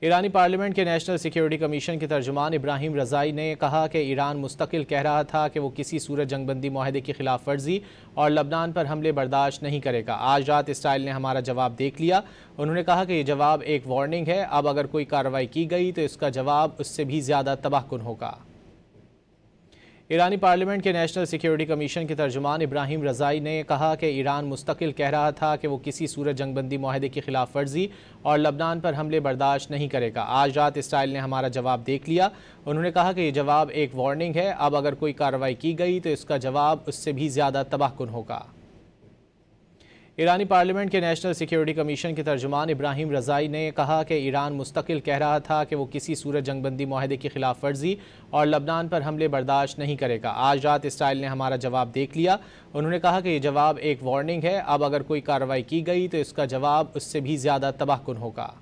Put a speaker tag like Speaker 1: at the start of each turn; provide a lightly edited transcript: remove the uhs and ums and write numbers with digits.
Speaker 1: ईरानी parliament के national security commission के तर्जुमान इब्राहिम रज़ाई ने कहा कि ईरान मुस्तकिल कह रहा था कि वो किसी सूरत जंगबंदी माहदे की खिलाफ वर्जी और लबनान पर हमले बर्दाश्त नहीं करेगा। आज रात इसराइल ने हमारा जवाब देख लिया। उन्होंने कहा कि ये जवाब एक वार्निंग है। अब अगर कोई कार्रवाई की गई तो इसका जवाब उससे भी ज़्यादा तबाहकुन होगा। ईरानी पार्लियामेंट के नेशनल सिक्योरिटी कमीशन के तर्जुमान इब्राहिम रज़ाई ने कहा कि ईरान मुस्तकिल कह रहा था कि वो किसी सूरत जंगबंदी माहदे की खिलाफ वर्जी और लबनान पर हमले बर्दाश्त नहीं करेगा। आज रात इसराइल ने हमारा जवाब देख लिया। उन्होंने कहा कि ये जवाब एक वार्निंग है। अब अगर कोई कार्रवाई की गई तो इसका जवाब उससे भी ज़्यादा तबाहकुन होगा। ईरानी पार्लियामेंट के नेशनल सिक्योरिटी कमीशन के तर्जुमान इब्राहिम रज़ाई ने कहा कि ईरान मुस्तकिल कह रहा था कि वो किसी सूरत जंगबंदी माहदे की खिलाफ वर्जी और लबनान पर हमले बर्दाश्त नहीं करेगा। आज रात इसराइल ने हमारा जवाब देख लिया। उन्होंने कहा कि ये जवाब एक वार्निंग है। अब अगर कोई कार्रवाई की गई तो इसका जवाब उससे भी ज़्यादा तबाहकुन होगा।